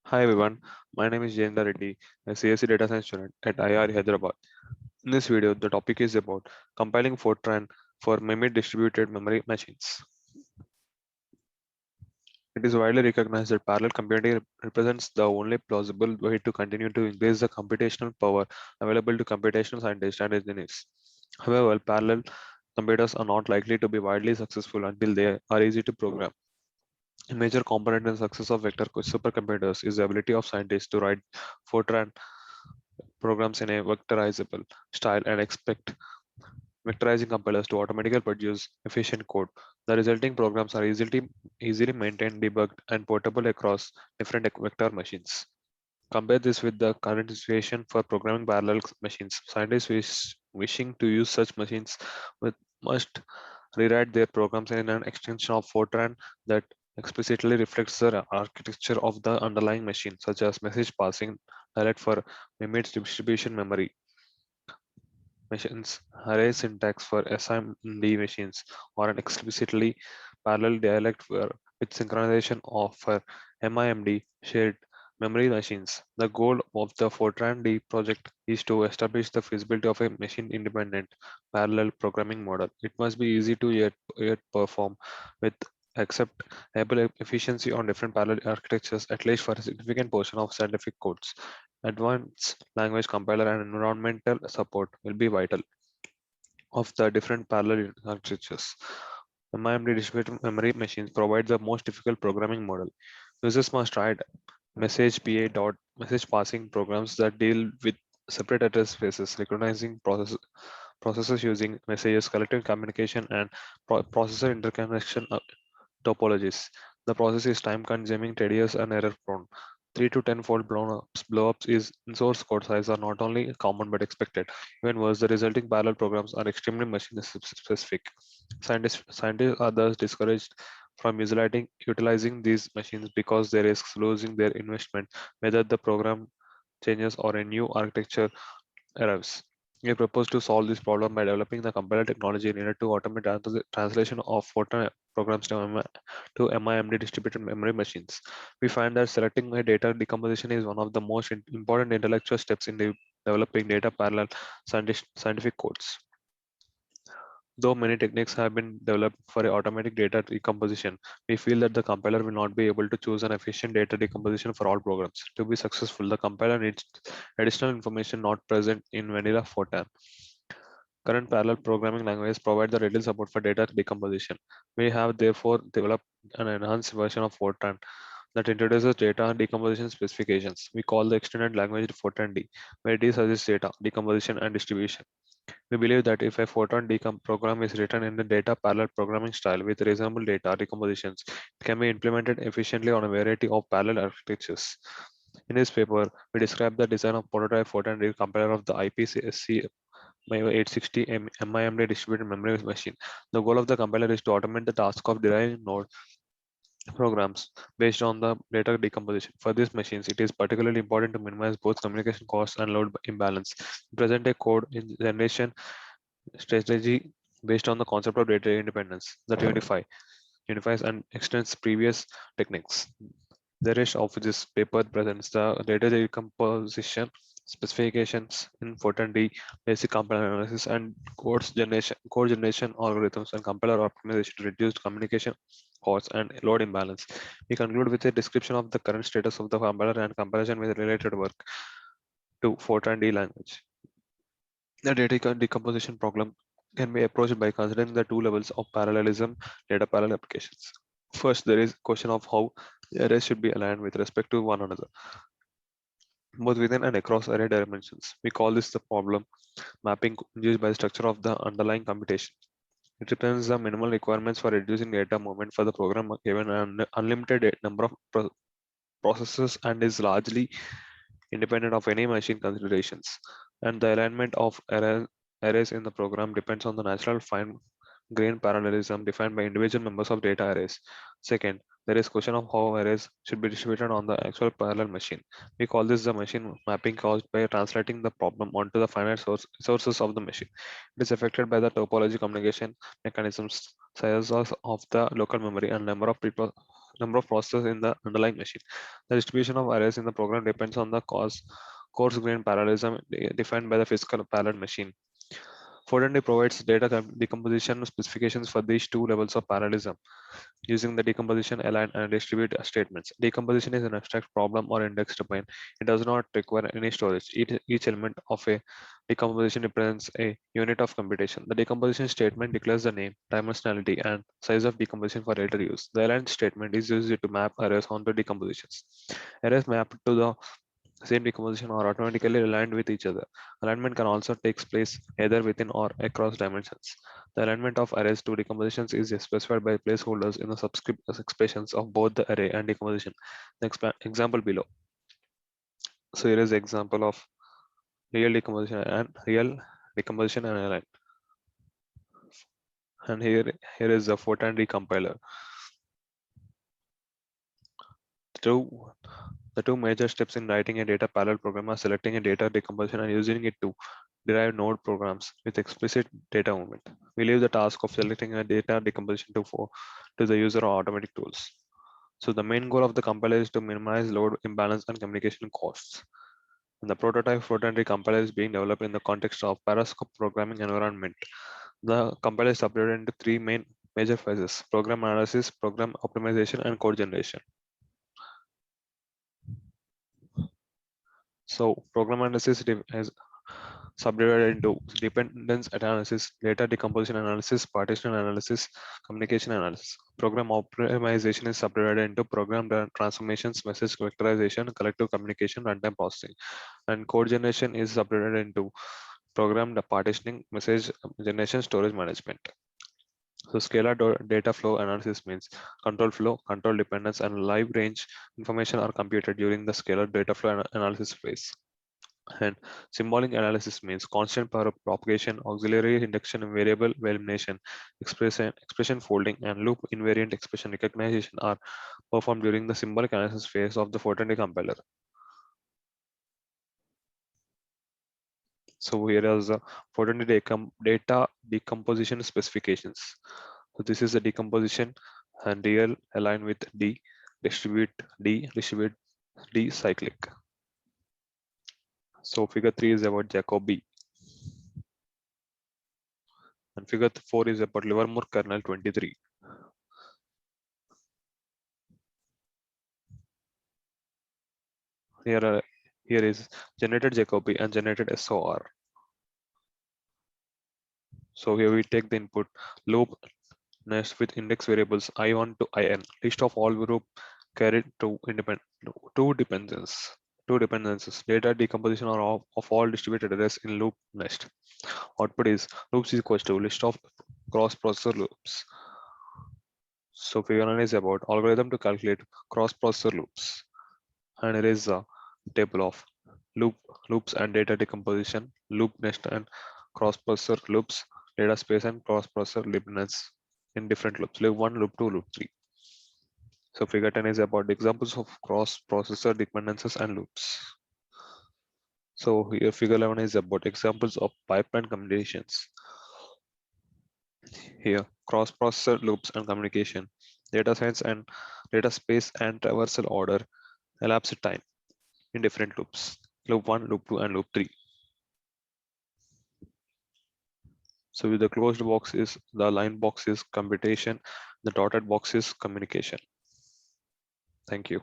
Hi everyone, my name is Jayendra Reddy, a CSC data science student at IR Hyderabad. In this video, the topic is about compiling Fortran for memory distributed memory machines. It is widely recognized that parallel computing represents the only plausible way to continue to increase the computational power available to computational scientists and engineers. However, parallel computers are not likely to be widely successful until they are easy to program. A major component in the success of vector supercomputers is the ability of scientists to write Fortran programs in a vectorizable style and expect vectorizing compilers to automatically produce efficient code. The resulting programs are easily maintained, debugged, and portable across different vector machines. Compare this with the current situation for programming parallel machines. Scientists wishing to use such machines must rewrite their programs in an extension of Fortran that explicitly reflects the architecture of the underlying machine, such as message passing, dialect for image distribution memory machines, array syntax for SIMD machines, or an explicitly parallel dialect with synchronization of for MIMD shared memory machines. The goal of the Fortran D project is to establish the feasibility of a machine-independent parallel programming model. It must be easy to yet perform with accept able efficiency on different parallel architectures, at least for a significant portion of scientific codes. Advanced language compiler and environmental support will be vital of the different parallel architectures. MIMD distributed memory machines provide the most difficult programming model. Users must write message PA dot message passing programs that deal with separate address spaces, recognizing processes using messages, collective communication, and processor interconnection topologies. The process is time consuming, tedious, and error prone. 3 to 10-fold blow-ups is in source code size are not only common but expected. Even worse, the resulting parallel programs are extremely machine specific. Scientists are thus discouraged from utilizing these machines because they risk losing their investment, whether the program changes or a new architecture arrives. We propose to solve this problem by developing the compiler technology needed to automate translation of Fortran programs to MIMD distributed memory machines. We find that selecting a data decomposition is one of the most important intellectual steps in developing data parallel scientific codes. Though many techniques have been developed for automatic data decomposition, we feel that the compiler will not be able to choose an efficient data decomposition for all programs. To be successful, the compiler needs additional information not present in vanilla Fortran. Current parallel programming languages provide the readily support for data decomposition. We have therefore developed an enhanced version of Fortran that introduces data decomposition specifications. We call the extended language Fortran D, where D suggests data decomposition and distribution. We believe that if a Fortran program is written in the data parallel programming style with reasonable data decompositions, it can be implemented efficiently on a variety of parallel architectures. In this paper, we describe the design of prototype Fortran D compiler of the IPC 860 MIMD distributed memory machine. The goal of the compiler is to automate the task of deriving node programs based on the data decomposition. For these machines, it is particularly important to minimize both communication costs and load imbalance. Present a code in generation strategy based on the concept of data independence that unifies and extends previous techniques. The rest of this paper presents the data decomposition specifications in Fortran D, basic compiler analysis, and code generation algorithms and compiler optimization to reduce communication costs and load imbalance. We conclude with a description of the current status of the compiler and comparison with related work to Fortran D language. The data decomposition problem can be approached by considering the two levels of parallelism data parallel applications. First, there is question of how the arrays should be aligned with respect to one another, both within and across array dimensions. We call this the problem mapping induced by the structure of the underlying computation. It represents the minimal requirements for reducing data movement for the program given an unlimited number of processes and is largely independent of any machine considerations. And the alignment of arrays in the program depends on the natural fine grained parallelism defined by individual members of data arrays. Second, there is question of how arrays should be distributed on the actual parallel machine. We call this the machine mapping caused by translating the problem onto the finite sources of the machine. It is affected by the topology communication mechanisms, sizes of the local memory, and number of number of processes in the underlying machine. The distribution of arrays in the program depends on the coarse-grained parallelism defined by the physical parallel machine. Fortran provides data decomposition specifications for these two levels of parallelism using the decomposition, align, and distribute statements. Decomposition is an abstract problem or index domain. It does not require any storage. Each element of a decomposition represents a unit of computation. The decomposition statement declares the name, dimensionality, and size of decomposition for later use. The align statement is used to map arrays onto decompositions. Arrays mapped to the same decomposition are automatically aligned with each other. Alignment can also take place either within or across dimensions. The alignment of arrays to decompositions is specified by placeholders in the subscript expressions of both the array and decomposition. The example below. So here is the example of real decomposition and align. And here is the Fortran recompiler. The two major steps in writing a data parallel program are selecting a data decomposition and using it to derive node programs with explicit data movement. We leave the task of selecting a data decomposition to the user or automatic tools. So the main goal of the compiler is to minimize load imbalance and communication costs. And the prototype Fortran compiler is being developed in the context of Parascope programming environment. The compiler is separated into three major phases: program analysis, program optimization, and code generation. So program analysis is subdivided into dependence analysis, data decomposition analysis, partition analysis, communication analysis. Program optimization is subdivided into program transformations, message vectorization, collective communication, runtime processing. And code generation is subdivided into program partitioning, message generation, storage management. So scalar data flow analysis means control flow, control dependence, and live range information are computed during the scalar data flow analysis phase. And symbolic analysis means constant power propagation, auxiliary induction, variable elimination, expression folding, and loop invariant expression recognition are performed during the symbolic analysis phase of the Fortran compiler. So here is the Fortran data decomposition specifications. So this is the decomposition and real align with distribute D, cyclic. So figure 3 is about Jacobi. And figure 4 is about Livermore kernel 23. Here is generated Jacobi and generated SOR. So here we take the input loop next with index variables I1 to IN, list of all group carried to two dependencies, data decomposition of all distributed arrays in loop nest. Output is loops is equals to list of cross processor loops. So figure 9 is about algorithm to calculate cross processor loops. And here is a table of loops and data decomposition, loop nest and cross processor loops, data space and cross processor liveness in different loops, loop 1, loop 2, loop 3. So figure 10 is about examples of cross processor dependencies and loops. So here figure 11 is about examples of pipeline communications. Here cross processor loops and communication, data science and data space and traversal order, elapsed time in different loops, loop 1, loop 2, and loop 3. So with the closed box is the line box is computation, the dotted box is communication. Thank you.